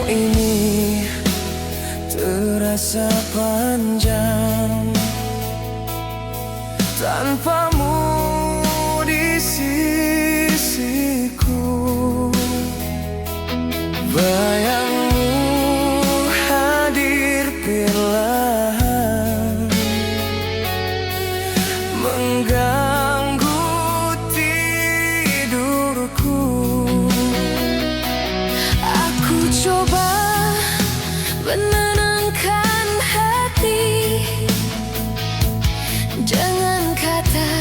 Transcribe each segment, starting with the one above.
ini terasa panjang tanpamu di sisiku. Bayangmu hadir perlahan, mengganggu tidurku. Aku coba menenangkan hati, jangan kata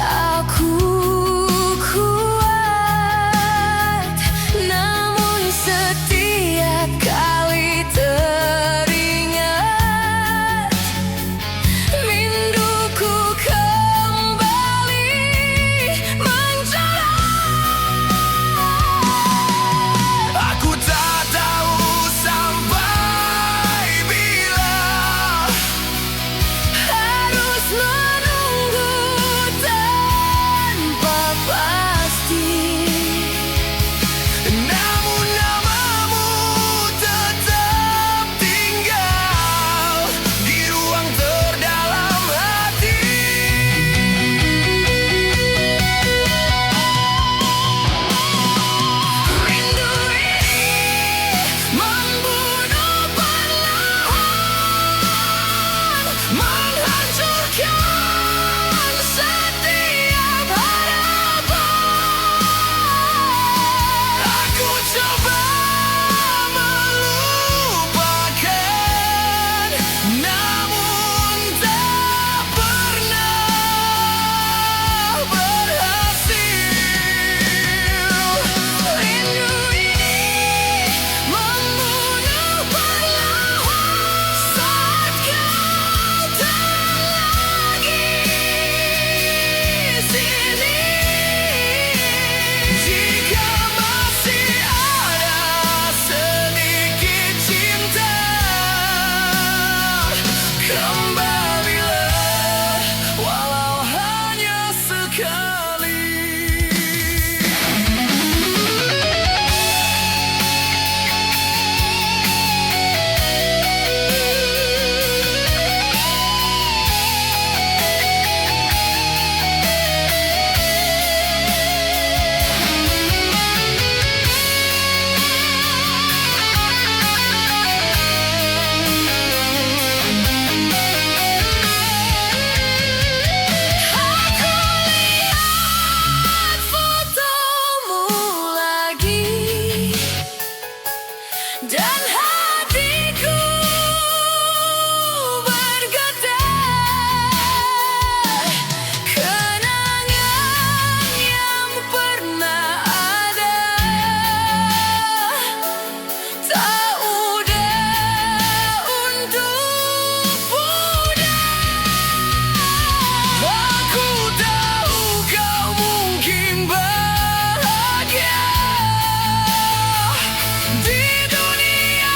aku kuat, namun setiap kali teringat rinduku kembali menjalar. Aku tak tahu sampai bila Harus menunggu tanpa pasti, namun namamu tetap tinggal di ruang terdalam hati. rindu ini membunuh perlahan, menghancurkan setiap harapan. Aku coba melupakan, namun tak pernah berhasil. Rindu ini membunuh perlahan saat kau tak lagi sini. Jika masih ada sedikit cinta, kembalilah walau hanya sekali. Aku lihat fotomu lagi dan hatiku bergetar. Kenangan yang pernah ada tak mudah untuk pudar. Aku tahu kau mungkin bahagia di dunia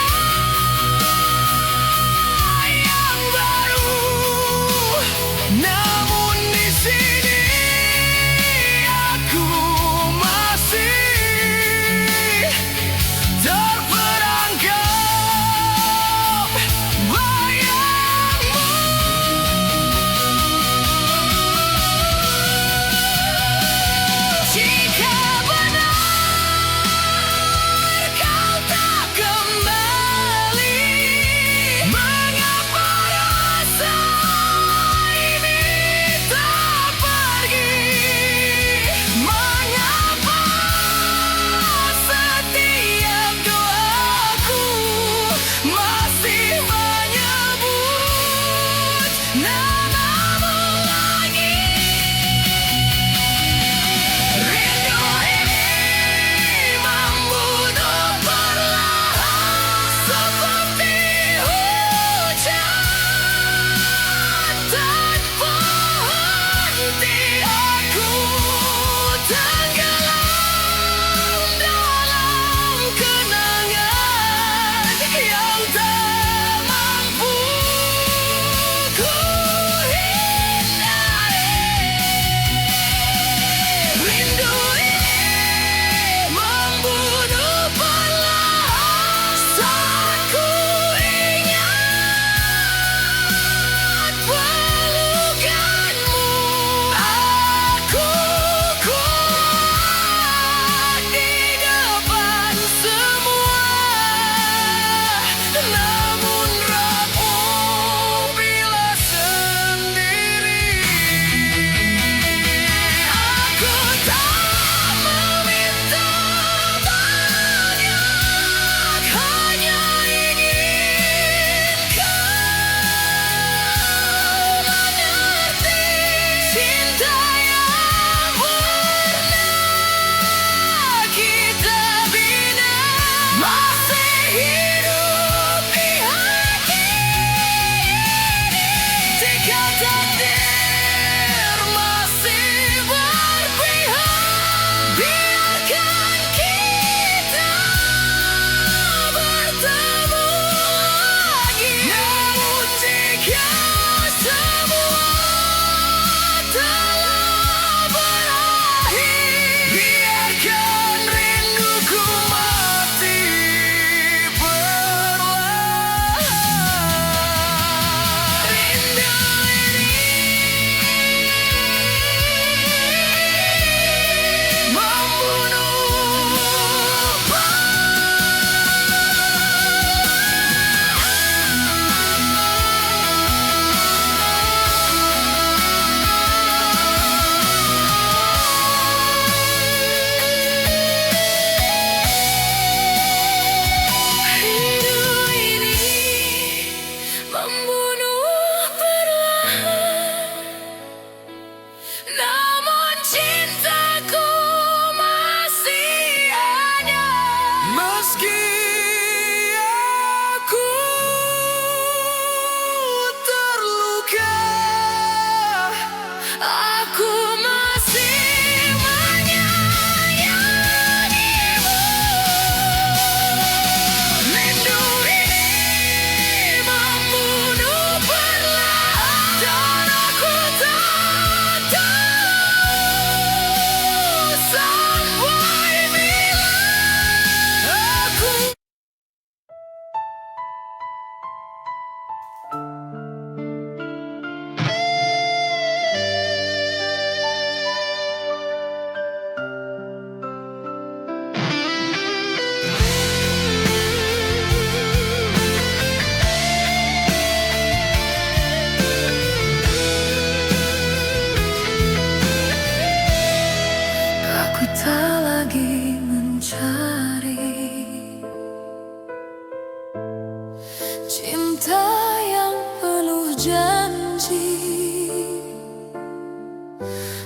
cinta yang penuh janji.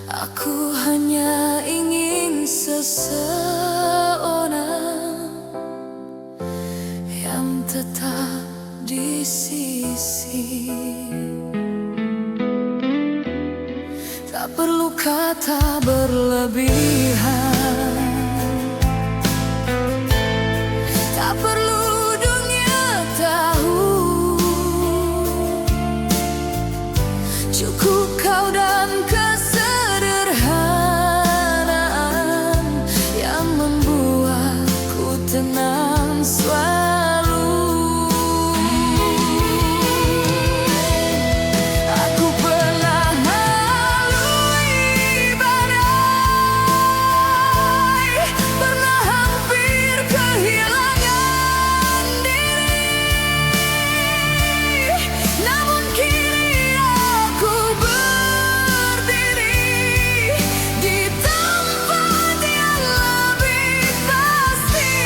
Aku hanya ingin seseorang yang tetap di sisi. Tak perlu kata berlebihan, tak perlu dunia tahu. Cukup kau dan kesederhanaan yang membuatku tenang selalu. Aku pernah lalui badai, pernah hampir kehilangan diri, namun kini aku berdiri di tempat yang lebih pasti.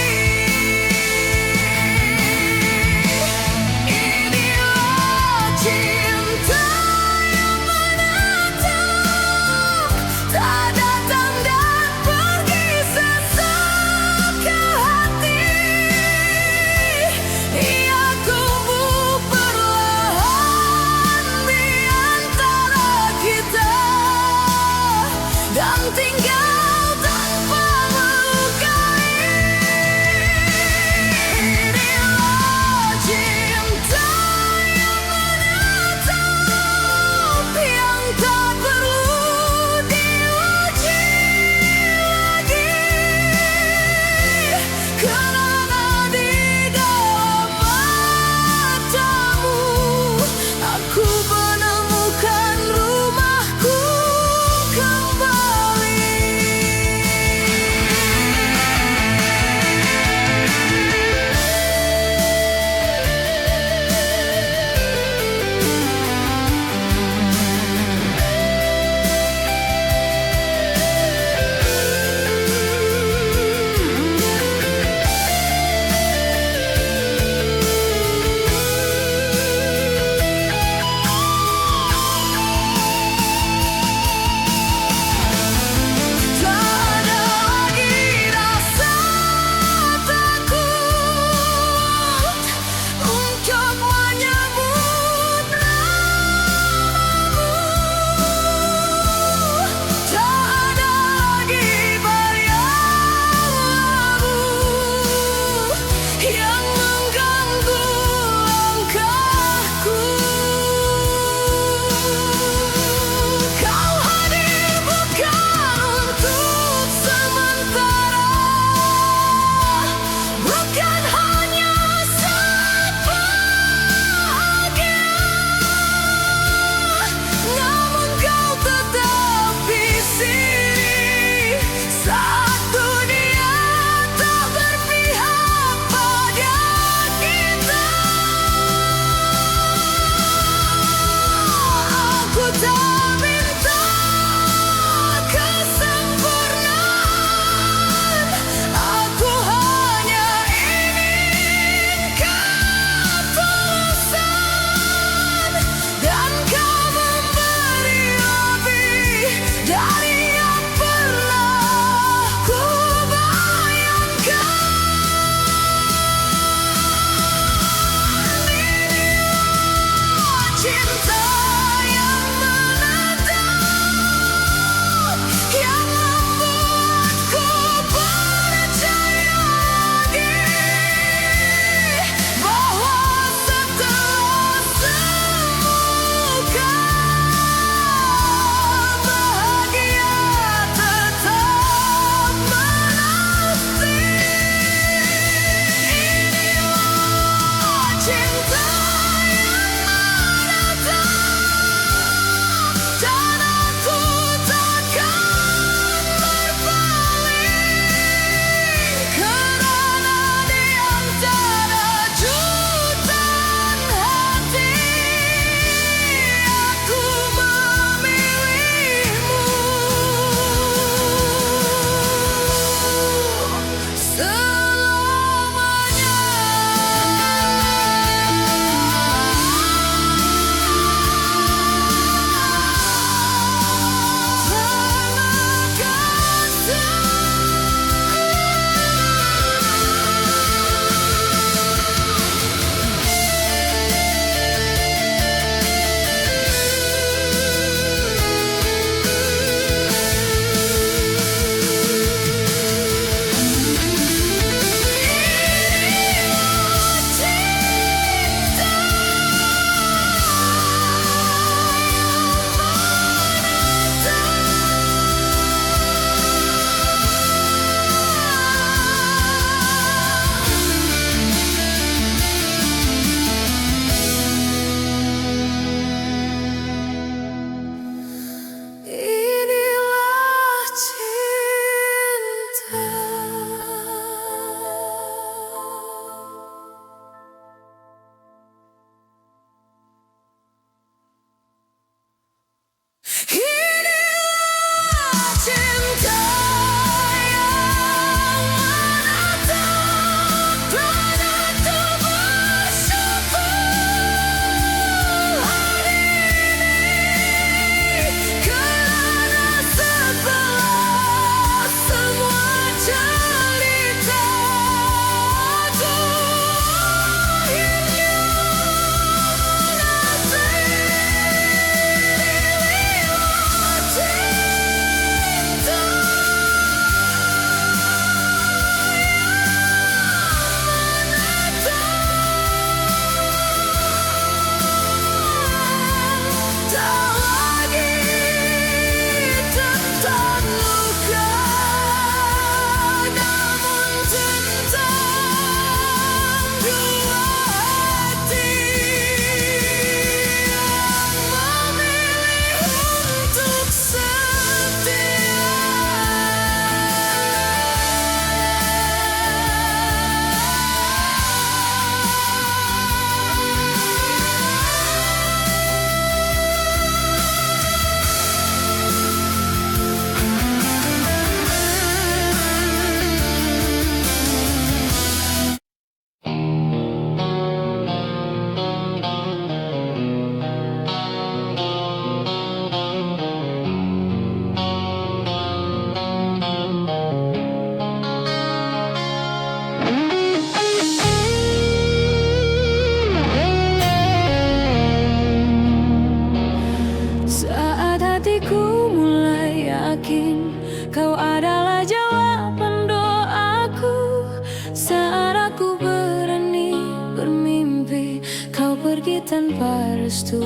tanpa restu.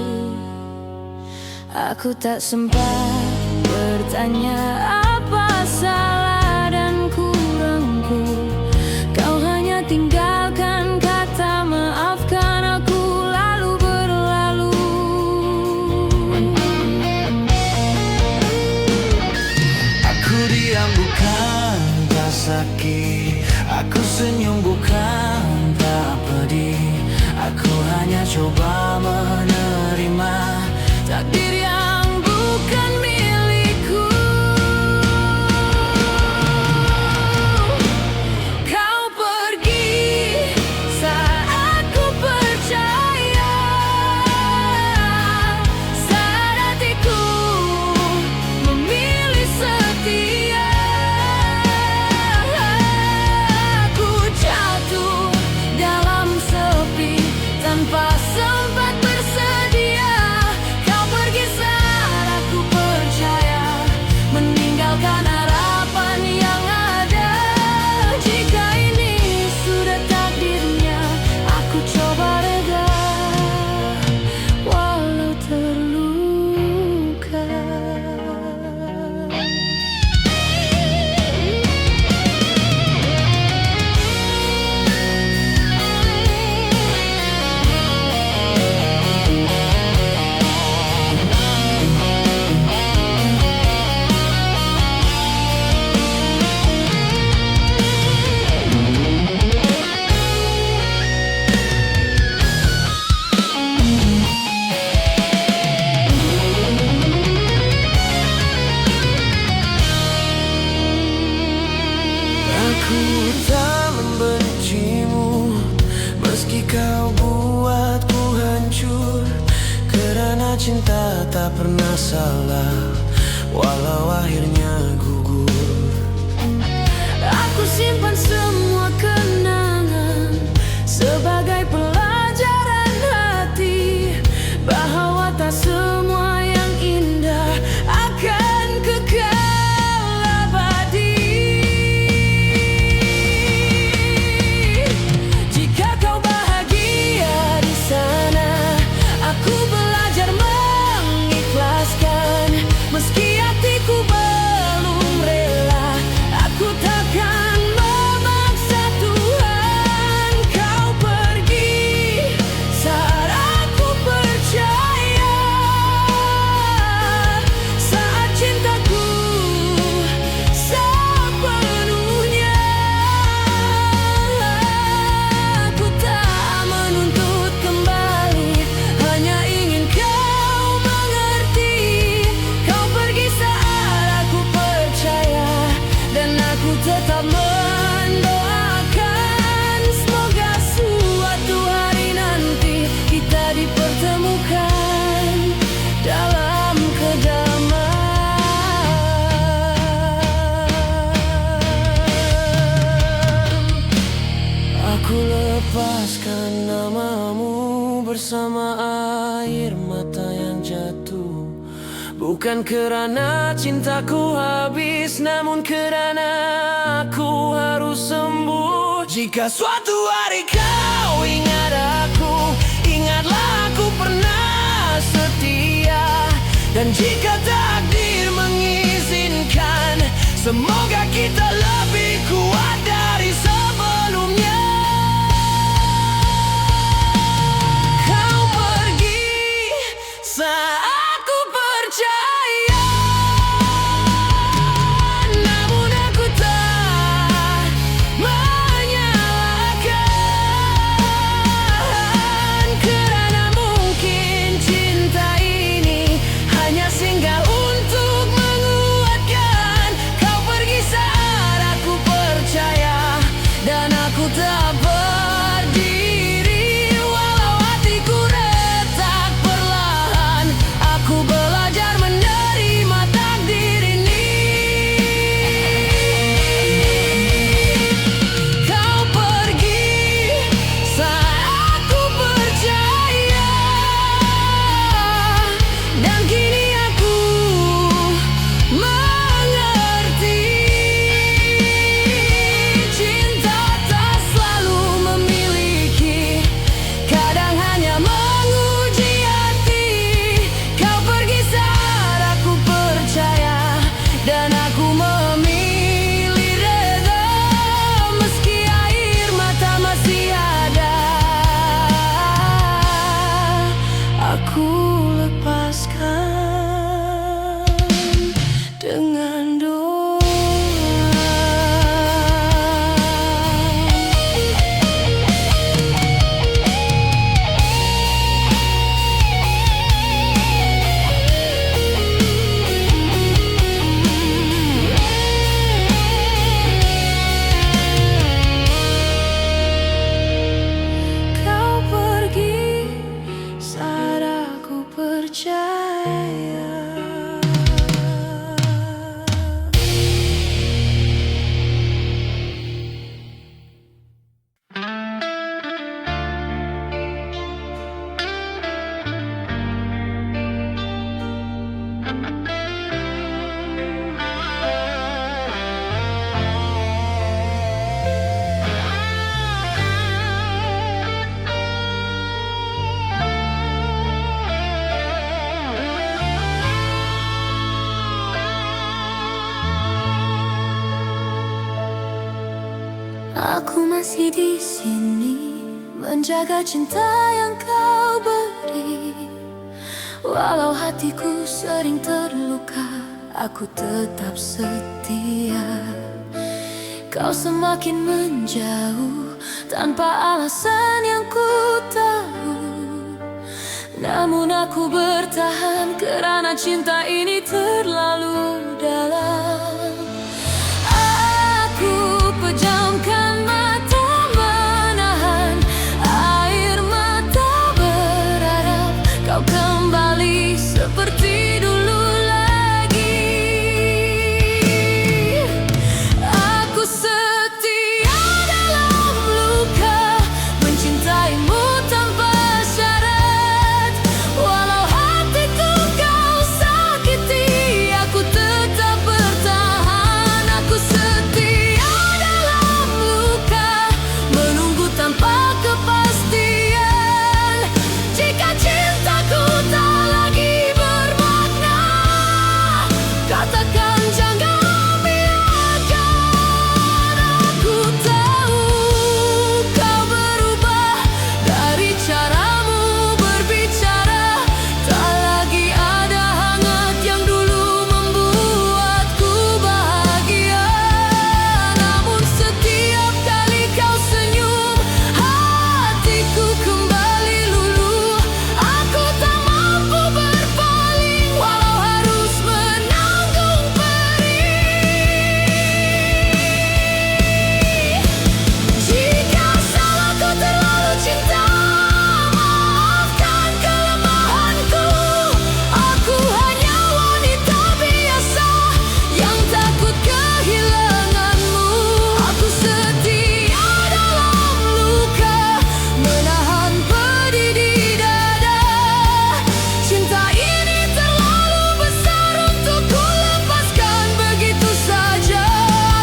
Aku tak sempat bertanya apa salah dan kurangku. Kau hanya tinggalkan kata maafkan aku lalu berlalu. Aku diam bukan tak sakit, aku senyum bukan tak pedih. Aku hanya coba menerima Takdir yang bukan milikku. Kau pergi saat ku percaya, saat hatiku memilih setia. Aku jatuh dalam sepi tanpa sempat bersedia. Kau pergi saat aku percaya, meninggalkan harapan yang ada. Jika ini sudah takdirnya, aku coba reda walau terluka. Aku tak membencimu, meski kau buatku hancur. Kerana cinta tak pernah salah, walau akhirnya gugur. Aku simpan semua kenangan sebagai pelajaran hati, bahwa tak semua yang indah akan kekal abadi. Jika kau bahagia di sana, aku belajar mengikhlaskan. Meski hatiku belum rela, aku takkan memaksa Tuhan. Kau pergi saat aku percaya, saat cintaku sepenuhnya. Aku tak menuntut kembali, hanya ingin kau mengerti. Kau pergi saat aku percaya, dan aku tetap mendoakan. Semoga suatu hari nanti kita dipertemukan dalam kedamaian. Aku lepaskan namamu bersama air mata yang jatuh, bukan kerana cintaku habis, namun kerana aku harus sembuh. Jika suatu hari kau ingat aku, ingatlah aku pernah setia. Dan jika takdir mengizinkan, semoga kita lebih kuat dari sebelumnya. Kau pergi saat aku percaya, namun aku tak menyalahkan. Kerana mungkin cinta ini hanya singgah untuk menguatkan. Kau pergi saat masih di sini menjaga cinta yang kau beri. Walau hatiku sering terluka, aku tetap setia. Kau semakin menjauh tanpa alasan yang ku tahu, namun aku bertahan karena cinta ini terlalu dalam. Aku pejamkan mata menahan air mata, berharap kau kembali seperti dulu lagi. Aku setia dalam luka, mencintaimu tanpa syarat. Walau hatiku kau sakiti, aku tetap bertahan. Aku setia dalam luka, menunggu tanpa kepastian. Jika cintaku tak lagi bermakna, katakan jangan biarkan. Aku tahu kau berubah dari caramu berbicara. Tak lagi ada hangat yang dulu membuatku bahagia. Namun setiap kali kau senyum, hatiku kembali luluh. Aku tak mampu berpaling, walau harus menanggung perih. Jika salahku terlalu cinta, maafkan kelemahanku. Aku hanya wanita biasa yang takut kehilanganmu. Aku setia dalam luka, menahan pedih di dada. Cinta ini terlalu besar untuk ku lepaskan begitu saja.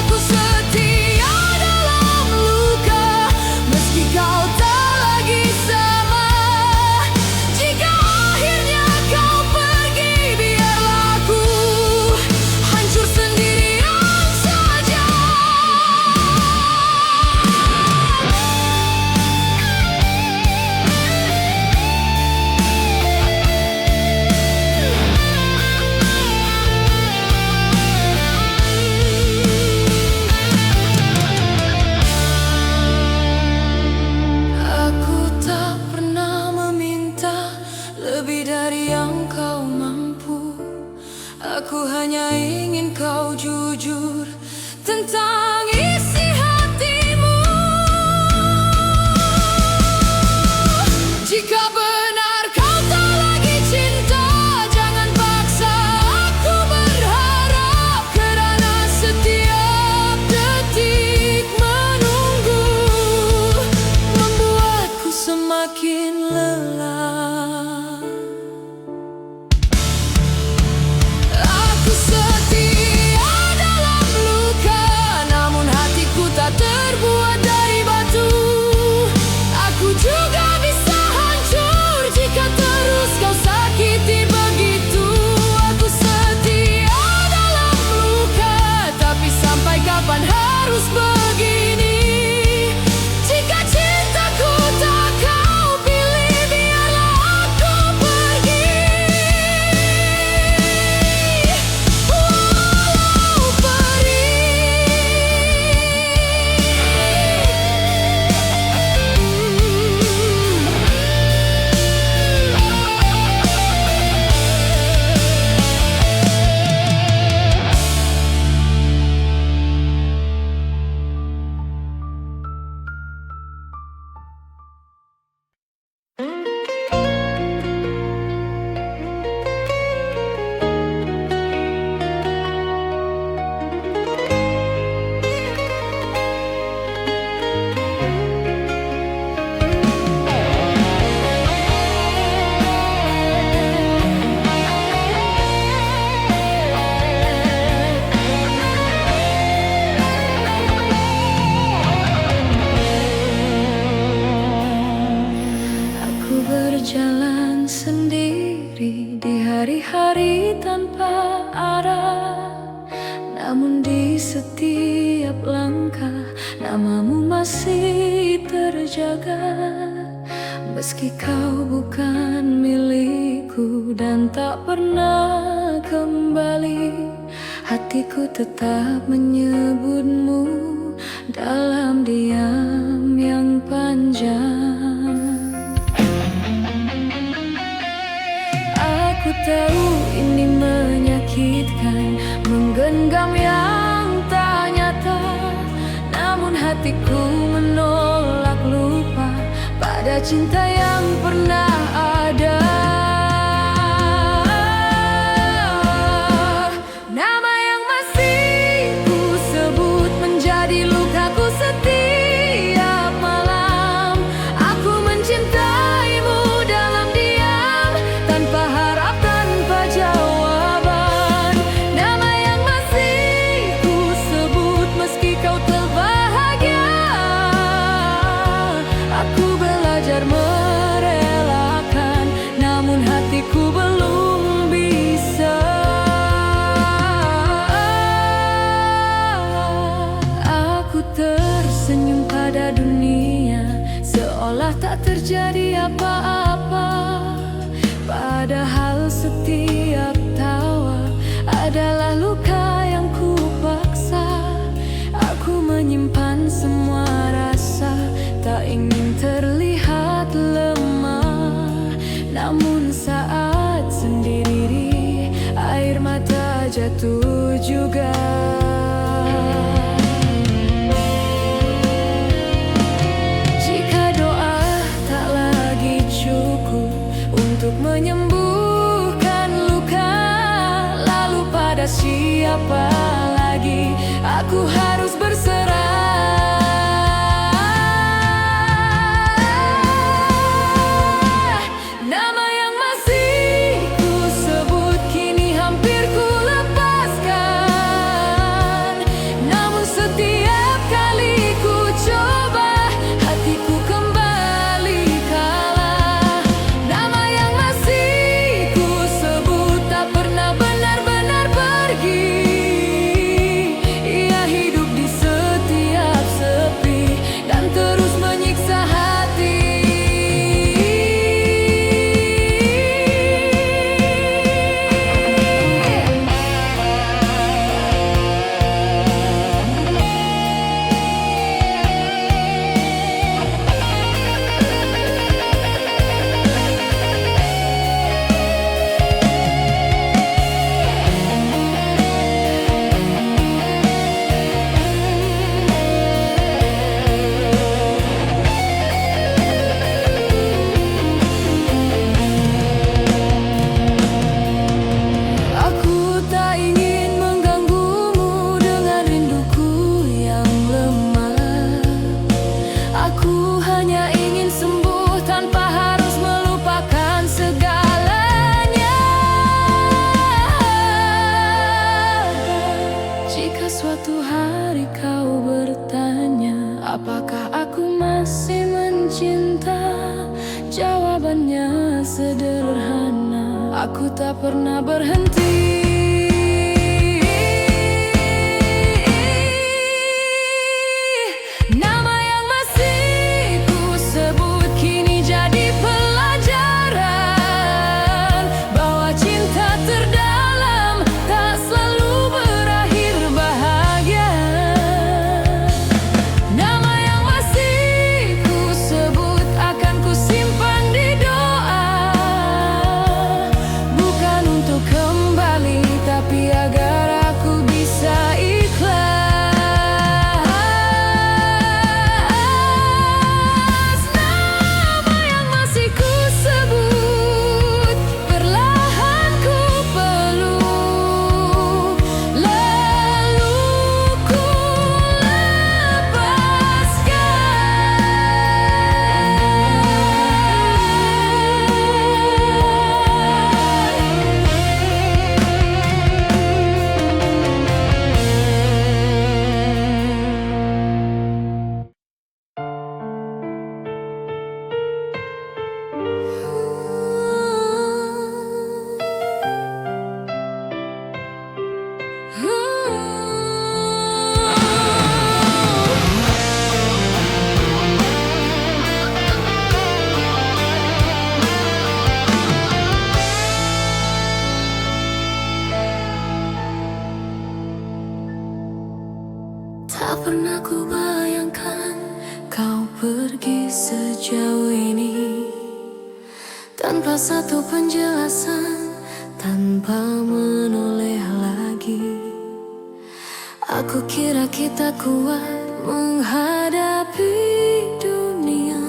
Aku setia dalam luka, meski kau tak lagi sama. Jika akhirnya kau pergi, biarlah aku hancur sendirian saja. Aku tak pernah meminta lebih dari yang kau mampu. Aku hanya ingin kau jujur tentang isi hatimu. Jika benar kau tak lagi cinta, jangan paksa aku berharap. Kerana setiap detik menunggu membuatku semakin lelah. Aku setia dalam luka, namun hatiku tak terbuat dari batu. Aku juga bisa hancur jika terus kau sakiti begitu. Aku setia dalam luka, tapi sampai kapan harus begini? Jika cintaku tak kau pilih, biarlah aku pergi. Walau berjalan sendiri di hari-hari tanpa arah. Namun di setiap langkah namamu masih terjaga. Meski kau bukan milikku dan tak pernah kembali, hatiku tetap menyebutmu dalam diam yang panjang. Aku tahu ini menyakitkan, menggenggam yang tak nyata, namun hatiku menolak lupa pada cinta yang pernah ada. Nama yang masih ku sebut menjadi lukaku setiap malam. Aku mencintaimu dalam diam, tanpa harap, tanpa jawaban. Nama yang masih ku sebut meski kau terbahagia. Aku belajar merelakan, namun hatiku belum bisa. Aku tersenyum pada dunia, seolah tak terjadi apa-apa. Padahal setiap tawa adalah luka yang ku paksa. Aku menyimpan semua rasa, tak ingin terlihat lemah. Namun saat sendiri, air mata jatuh juga. Jika doa tak lagi cukup untuk menyembuhkan luka, lalu pada siapa lagi aku harus berserah? Nama yang masih ku sebut kini hampir ku lepaskan. Namun setiap kali ku coba, hatiku kembali kalah. Nama yang masih ku sebut tak pernah benar-benar pergi. Ia hidup di setiap sepi dan terus menyiksa hati. Aku tak ingin mengganggumu dengan rinduku yang lemah. Aku hanya ingin sembuh tanpa harus melupakan segalanya. Jika suatu hari kau bertanya, apakah aku masih mencinta? Jawabannya sederhana, aku tak pernah berhenti. Nama yang masih ku sebut kini jadi pelajaran, bahwa cinta terdalam tak selalu berakhir bahagia. Nama yang masih ku sebut akan ku simpan di doa, bukan untuk kembali ini tanpa satu penjelasan, tanpa menoleh lagi. Aku kira kita kuat menghadapi dunia,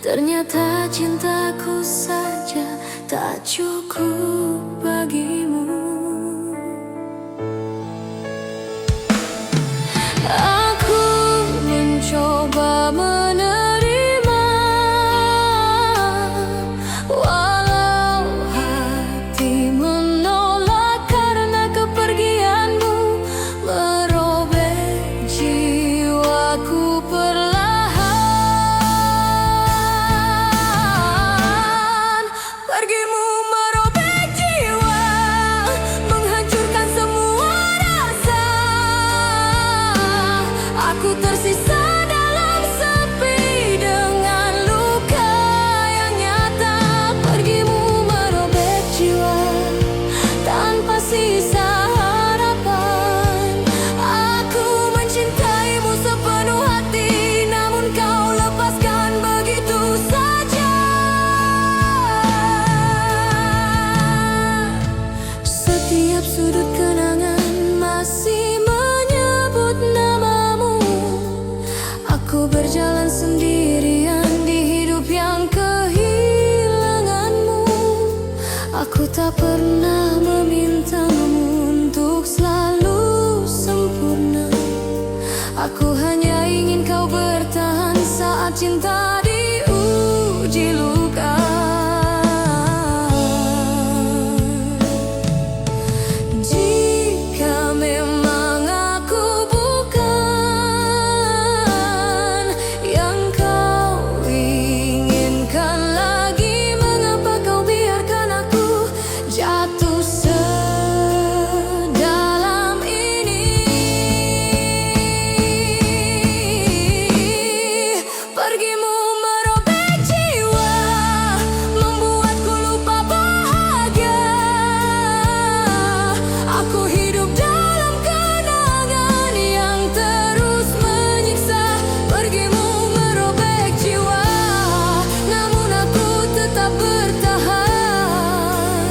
ternyata cintaku saja tak cukup bagimu. Aku mencoba menerima, walau hati menolak karena kepergianmu merobek jiwaku perlahan. Pergimu merobek jiwa, menghancurkan semua rasa. Aku tersisa dalam sepi dengan luka yang nyata. Pergimu merobek jiwa tanpa sisa harapan. Aku mencintaimu sepenuh hati, namun kau lepaskan begitu saja. Setiap sudut kenangan masih menyebut namamu. Aku berjalan sendirian di hidup yang kehilanganmu. Aku tak pernah memintamu untuk selalu sempurna. Aku hanya ingin kau bertahan saat cinta diuji luka. Jika memang aku bukan yang kau inginkan lagi, mengapa kau biarkan aku jatuh sedalam ini? Pergimu merobek jiwa, membuatku lupa bahagia. Aku hidup dalam kenangan yang terus menyiksa. Pergimu merobek jiwa, namun aku tetap bertahan.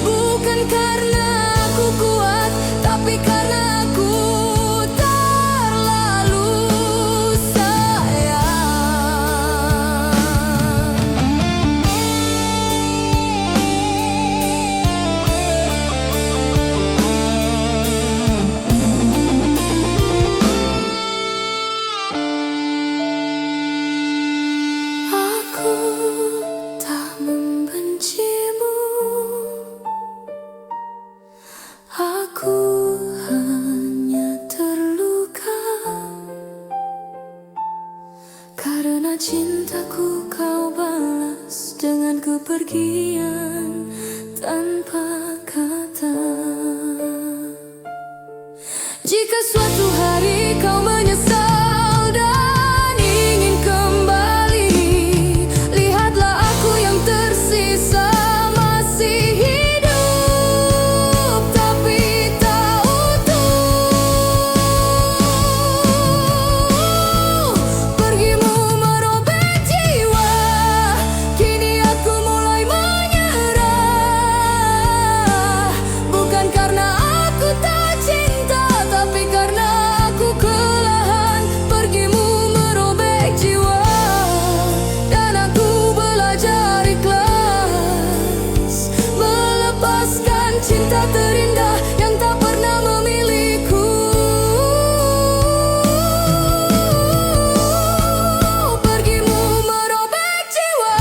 Bukan karena aku kuat, tapi karena aku terlalu sayang. Aku tak membencimu, aku hanya terluka karena cintaku kau balas dengan kepergian tanpa kata. Jika suatu hari kau menyesal dan ingin kembali, lihatlah aku yang tersisa masih hidup tapi tak utuh. Pergimu merobek jiwa, kini aku mulai menyerah. Bukan karena aku tak cinta, tapi karena aku kelelahan. Pergimu merobek jiwa, dan aku belajar ikhlas, melepaskan cinta terindah yang tak pernah memiliku. Pergimu merobek jiwa,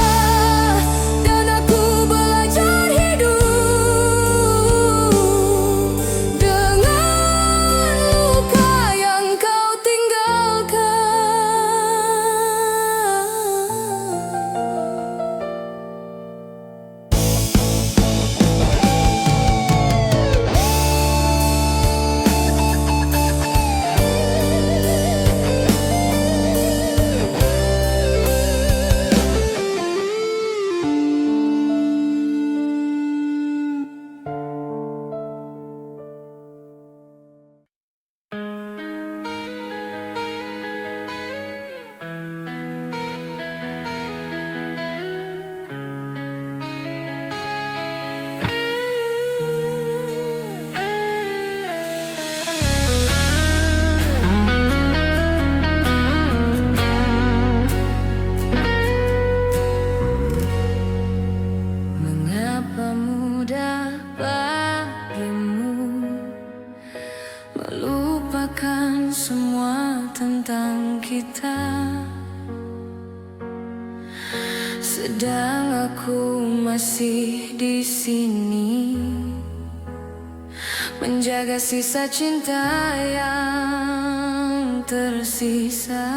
dan aku belajar hidup dengan luka yang kau tinggalkan. Sedang aku masih di sini, menjaga sisa cinta yang tersisa.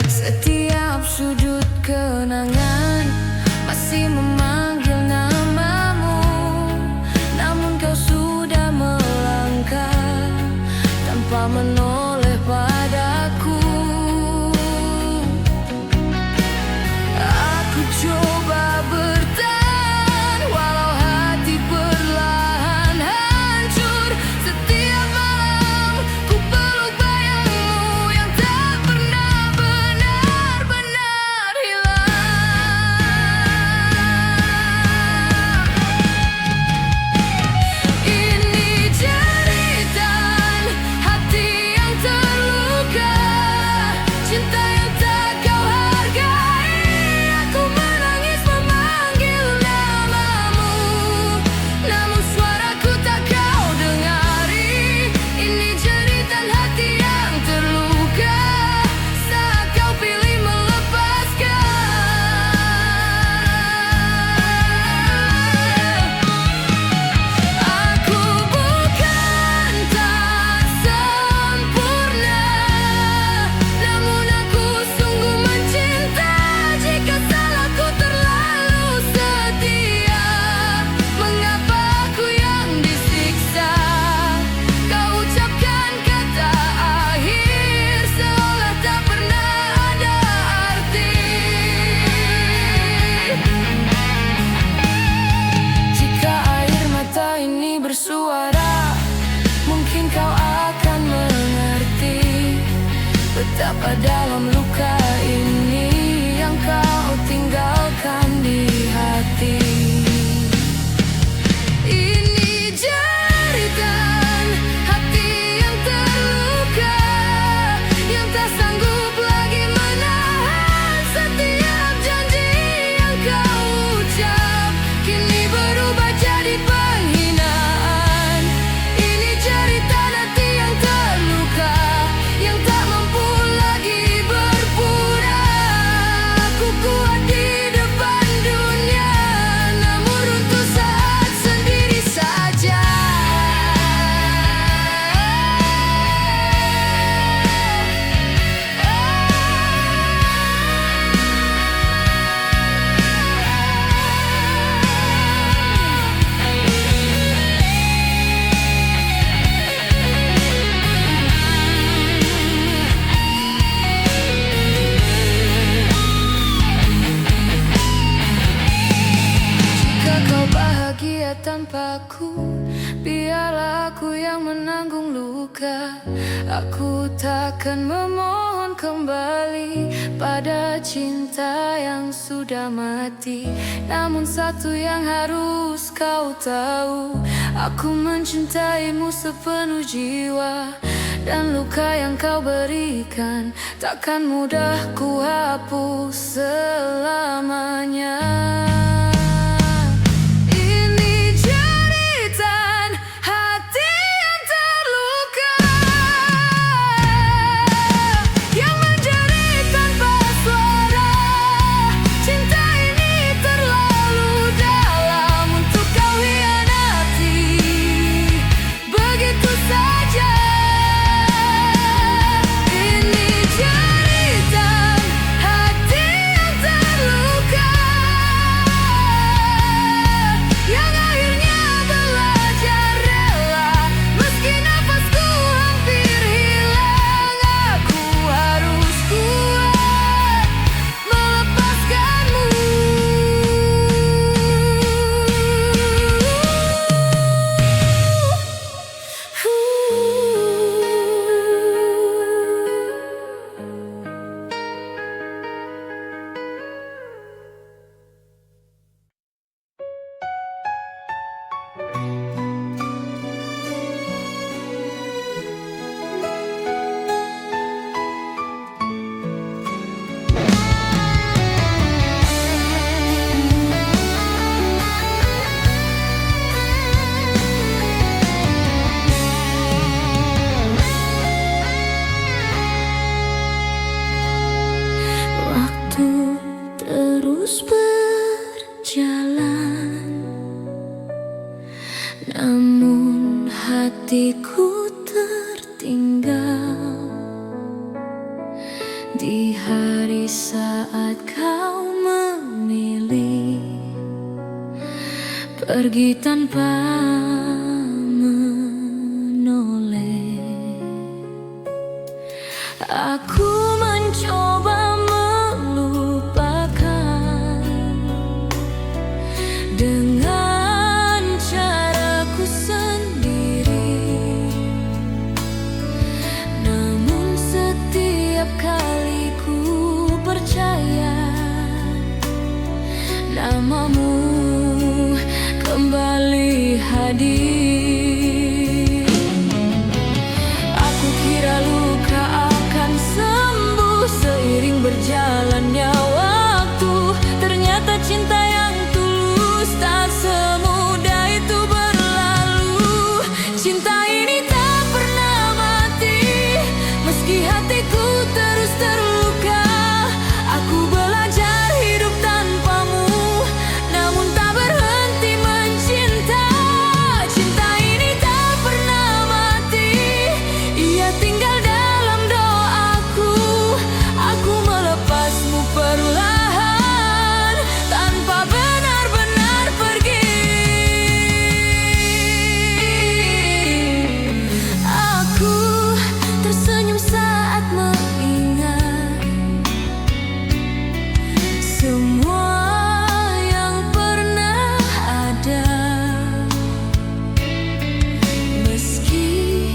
Setiap sudut kenangan masih memanggil namamu, namun kau sudah melangkah tanpa menoleh padaku. Aku coba bertahan walau hati perlahan hancur. Setiap malam ku peluk bayangmu yang tak pernah benar-benar hilang. Ini jeritan hati yang terluka, cinta yang tak kau hargai. Aku menangis memanggil namamu, namun suaraku tak kau dengari. Ini jeritan hati yang terluka saat kau pilih melepaskan. Aku bukan tak sempurna, namun aku sungguh mencinta. Jika salahku terlalu setia, mengapa aku yang disiksa? Kau ucapkan kata akhir seolah tak pernah ada arti. Jika air mata ini bersuara, mungkin kau akan mengerti betapa dalam luka ini yang kau tinggalkan di hati. Ini jeritan hati yang terluka, yang tak sanggup lagi menahan. Setiap janji yang kau ucap kini berubah jadi penghinaan. Ini jeritan hati yang terluka, yang tak mampu lagi berpura. Aku kuat di depan dunia, namun runtuh saat sendiri saja. Jika kau bahagia tanpaku, biarlah aku yang menanggung luka. Aku takkan memohon kembali pada cinta yang sudah mati. Namun satu yang harus kau tahu, aku mencintaimu sepenuh jiwa. Dan luka yang kau berikan takkan mudah ku hapus selamanya. Ini jeritan hati yang terluka, yang menjerit tanpa suara. Cinta ini terlalu dalam untuk kau hianati begitu saja. Ini jeritan hati yang terluka, Di hari saat kau memilih pergi tanpa menoleh, aku mencoba melupakan dengan caraku sendiri. Namun setiap kali ku percaya namamu kembali hadir. Aku kira luka akan sembuh seiring berjalannya waktu. Ternyata cinta yang tulus tak semudah itu berlalu. Cinta ini tak pernah mati, meski hatiku terus terluka. Aku belajar hidup tanpamu, namun tak berhenti mencinta. Cinta ini tak pernah mati, ia tinggal dalam doaku. Aku melepasmu perlahan, tanpa benar-benar pergi. Aku tersenyum saat mengingat semua yang pernah ada. Meski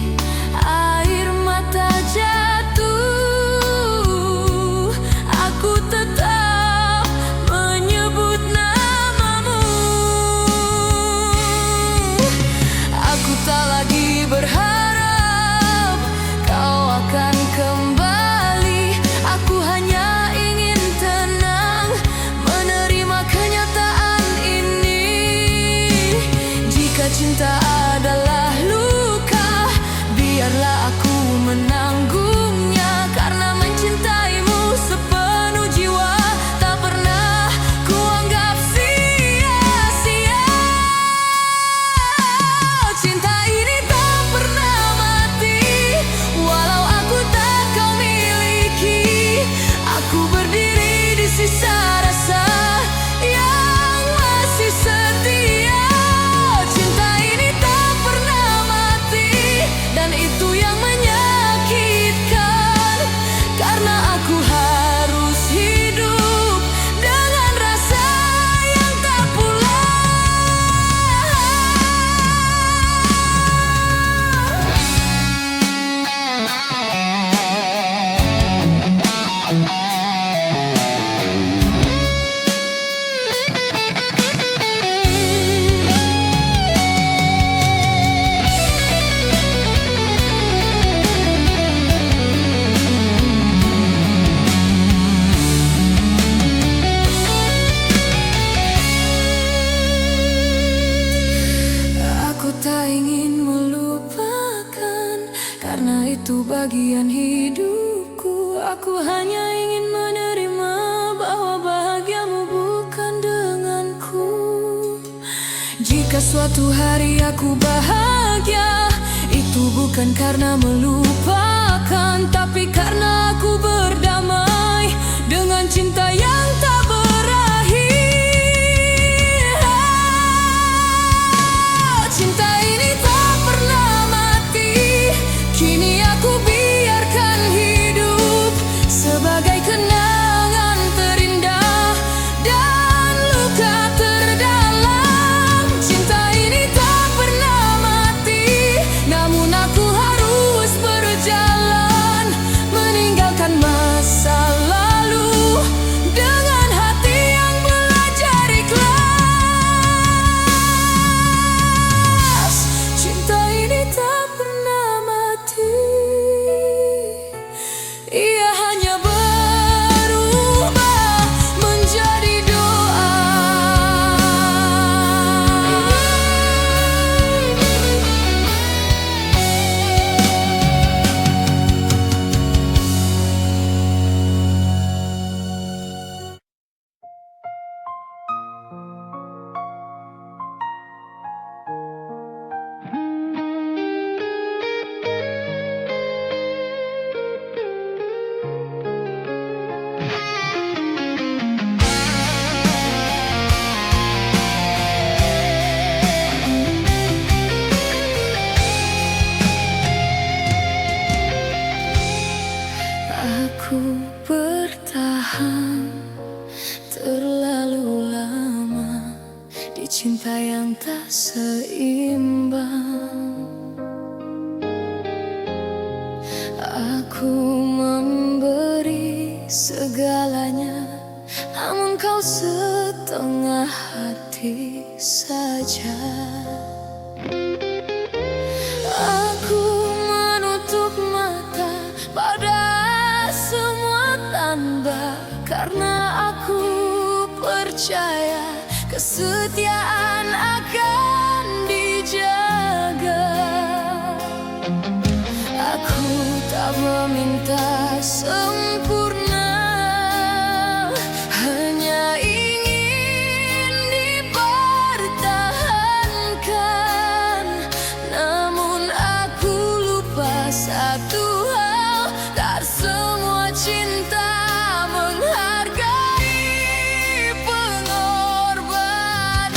air mata jatuh, aku tetap menyebut namamu. Aku tak lagi berharap kau akan kembali. Aku hanya ingin tenang menerima kenyataan ini. Jika cinta adalah luka, biarlah aku menanggungnya. Karena mencintaimu sepenuh jiwa tak pernah kuanggap sia-sia. Cinta ini tak pernah mati, walau aku tak kau miliki. Aku berdiri di sisa rasa yang masih setia. Cinta ini tak pernah mati, dan itu yang menyakitkan. Karena aku harus hidup dengan rasa yang tak pulang. Aku tak ingin melupakan, karena itu bagian hidupku. Aku hanya ingin menerima bahwa bahagiamu bukan denganku. Jika suatu hari aku bahagia, itu bukan karena melupakan, tapi karena aku berdamai dengan cinta yang tak berakhir. Cinta ini tak pernah mati, kini aku biarkan hidup sebagai kenangan terindah dan luka terdalam. Cinta ini tak pernah mati, namun aku harus berjalan meninggalkan masa lalu dengan hati yang belajar ikhlas. Cinta ini tak pernah mati, ia hanya berubah menjadi doa. Aku bertahan terlalu lama di cinta yang tak seimbang. Aku memberi segalanya, namun kau setengah hati saja. Aku menutup mata pada semua tanda, karena aku percaya kesetiaan akan dijaga. Aku tak meminta sempurna, hanya ingin dipertahankan. Namun aku lupa satu hal, tak semua cinta menghargai pengorbanan.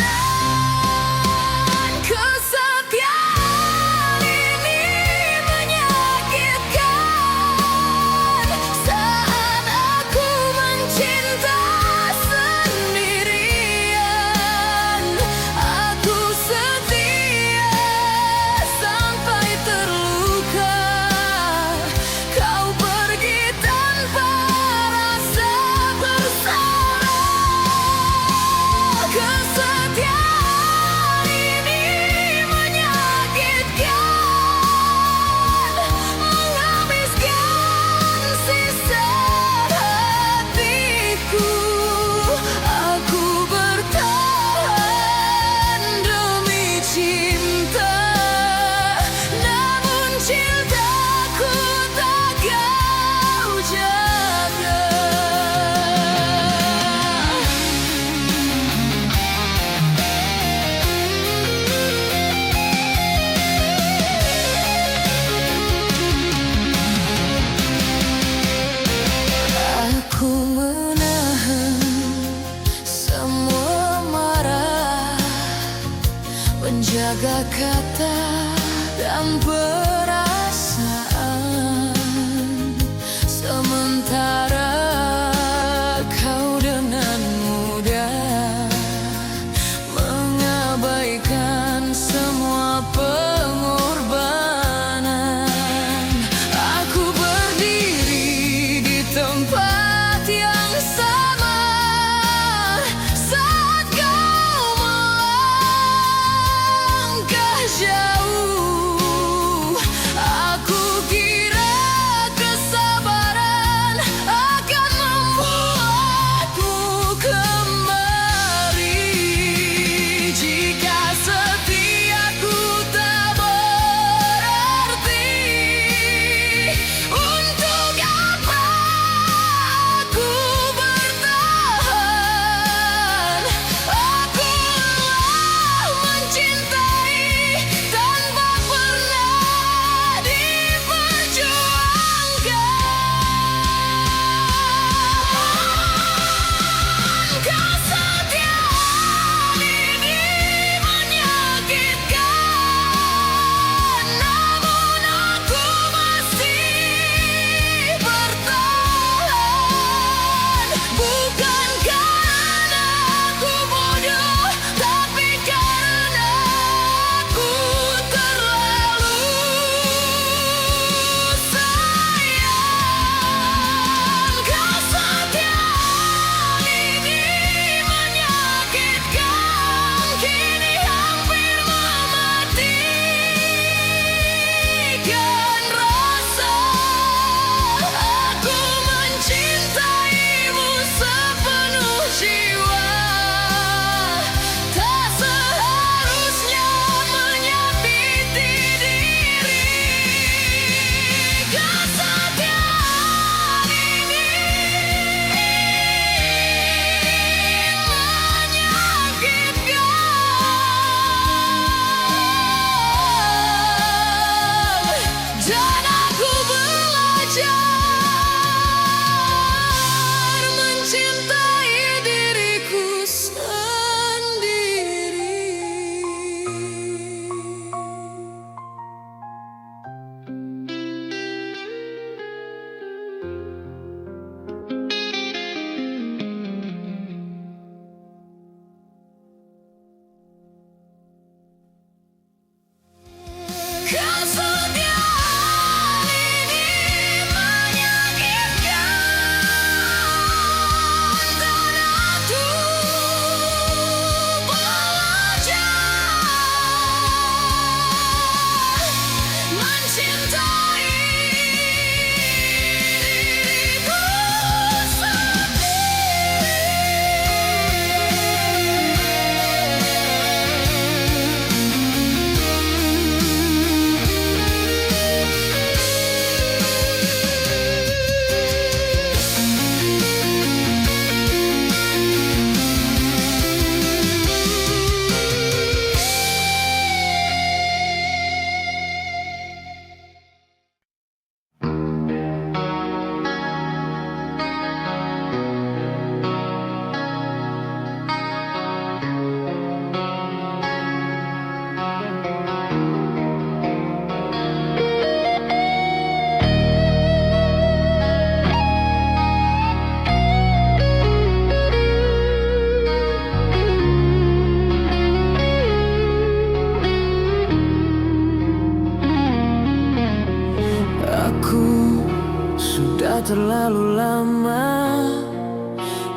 terlalu lama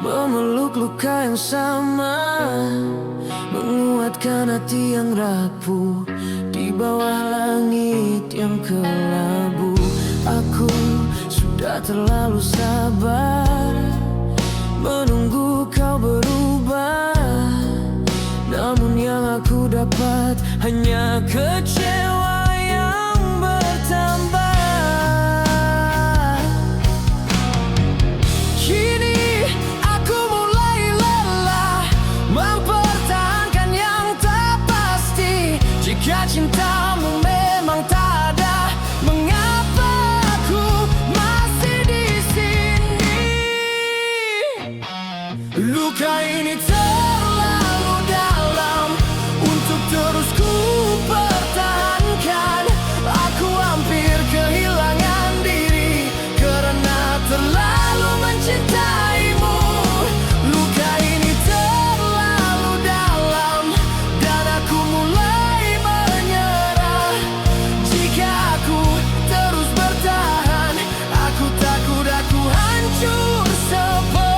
memeluk luka yang sama, menguatkan hati yang rapuh di bawah langit yang kelabu. Aku sudah terlalu sabar menunggu kau berubah, namun yang aku dapat hanya kecewa yang bertambah. Kini aku mulai lelah mempertahankan yang tak pasti. Jika cintamu memang tak ada, mengapa aku masih di sini? Luka ini terlalu dalam untuk terus ku pertahankan. Aku hampir kehilangan diri karena terlalu mencintaimu. Luka ini terlalu dalam dan aku mulai menyerah. Jika aku terus bertahan, aku takut aku hancur sepenuhnya.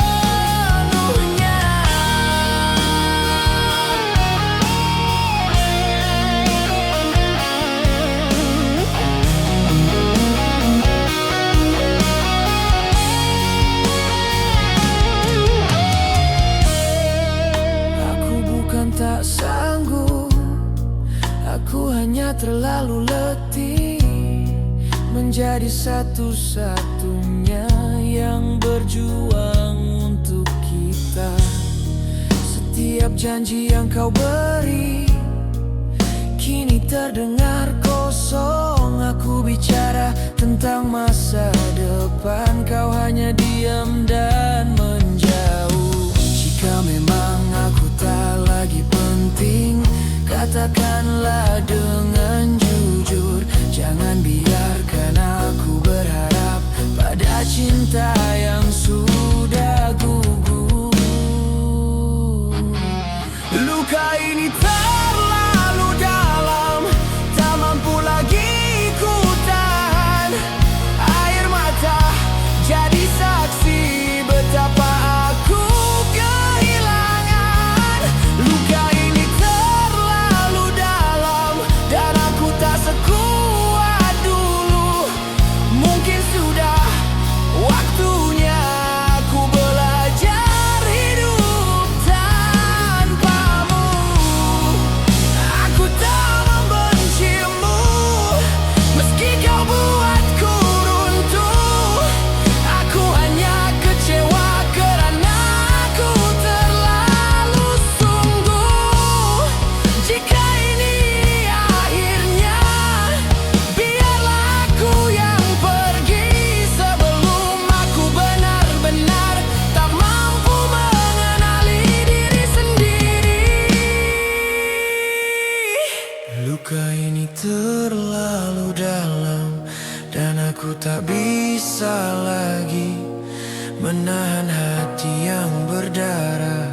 Aku bukan tak sanggup, aku hanya terlalu letih menjadi satu-satunya yang berjuang untuk kita. Setiap janji yang kau beri kini terdengar kosong. Aku bicara tentang masa depan, kau hanya diam dan menjauh. Jika memang aku tak lagi penting, katakanlah dengan jujur. Jangan biarkan aku berharap pada cinta yang sudah gugur. Luka ini terlalu dalam, tak mampu lagi ku tahan. Air mata jadi saksi betapa aku kehilangan. Luka ini terlalu dalam dan aku tak sekuat dulu. Mungkin sudah waktunya aku belajar hidup tanpamu. Aku tak membencimu meski kau buatku runtuh. Aku hanya kecewa karena aku terlalu sungguh. Jika ini akhirnya, biarlah aku yang pergi sebelum aku benar-benar tak mampu mengenali diri sendiri. Luka ini terlalu dalam dan aku tak bisa lagi menahan hati yang berdarah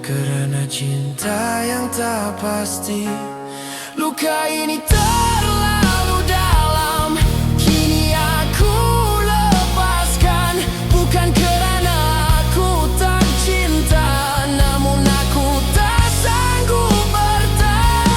karena cinta yang tak pasti. Luka ini terlalu dalam, kini aku lepaskan. Bukan karena aku tak cinta, namun aku tak sanggup bertahan.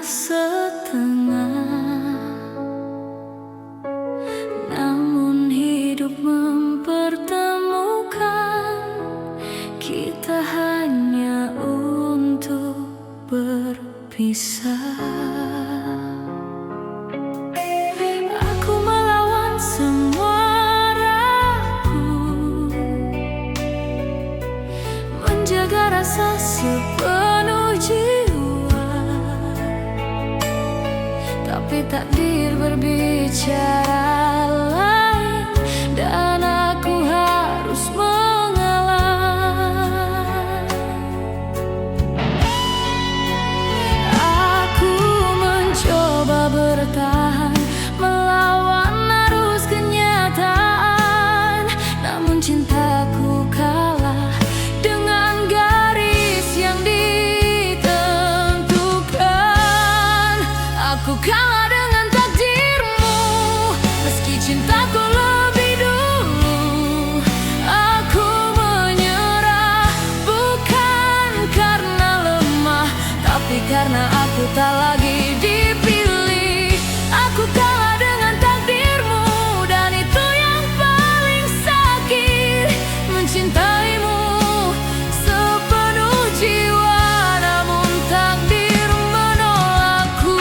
setengah. Namun hidup mempertemukan kita hanya untuk berpisah. Aku melawan semua ragu, menjaga rasa sepenuh jiwa, tapi takdir berbicara lain dan aku harus mengalah. Aku mencoba bertahan melawan arus kenyataan, namun cintaku kalah dengan garis yang ditentukan. Aku kalah dengan takdirmu, meski cintaku lebih dulu. Aku menyerah bukan karena lemah, tapi karena aku tak lagi dipilih. Aku kalah dengan takdirmu, dan itu yang paling sakit. Mencintaimu sepenuh jiwa, namun takdir menolakku.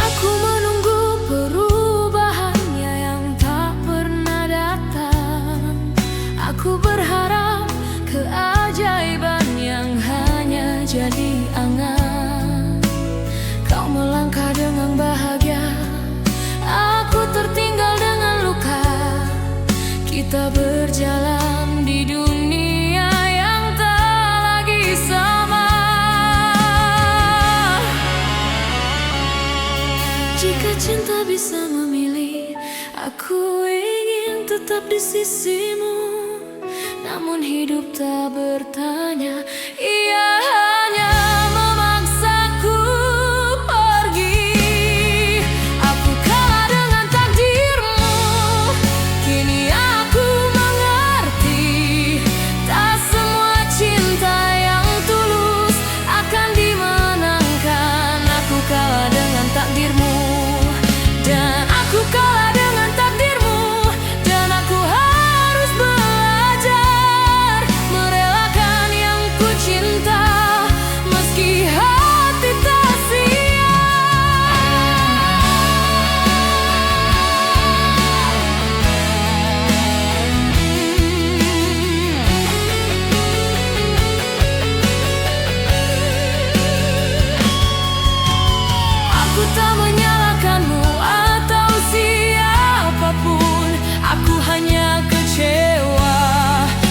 Aku menunggu perubahannya yang tak pernah datang. Aku berharap keajaiban yang hanya jadi angan. Kau melangkah dengan bahagia, aku tertinggal dengan luka. Kita berjalan di dunia yang tak lagi sama. Jika cinta bisa memilih, aku ingin tetap di sisimu. Namun hidup tak bertanya, ia hanya memaksaku pergi. Aku kalah dengan takdirmu, kini aku mengerti. Tak semua cinta yang tulus akan dimenangkan. Aku kalah dengan takdirmu, dan aku kalah dengan takdirmu, dan aku harus belajar merelakan yang ku cinta, meski hati tak Aku tak menyalahkanmu atau siapapun. Aku hanya kecewa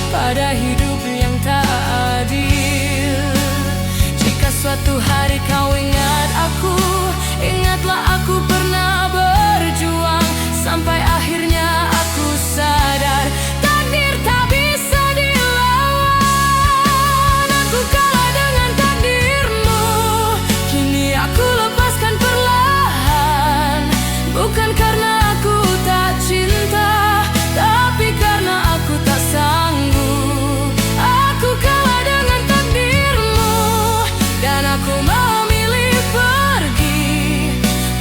pada hidup yang tak adil. Jika suatu hari kau ingat aku, ingatlah aku pernah berjuang sampai akhirnya aku sadar takdir tak bisa dilawan. Aku kalah dengan takdirmu, kini aku lepaskan perlahan. Bukan karena aku tak cinta, tapi karena aku tak sanggup. Aku kalah dengan takdirmu, dan aku memilih pergi,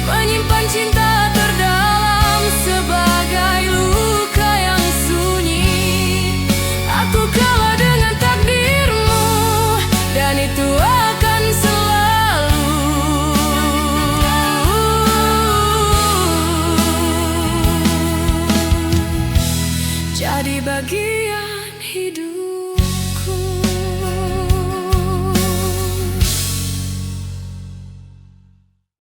menyimpan cinta terdalam sebagai luka yang sunyi. Aku kalah dengan takdirmu, dan itu akan selalu jadi bagian hidup.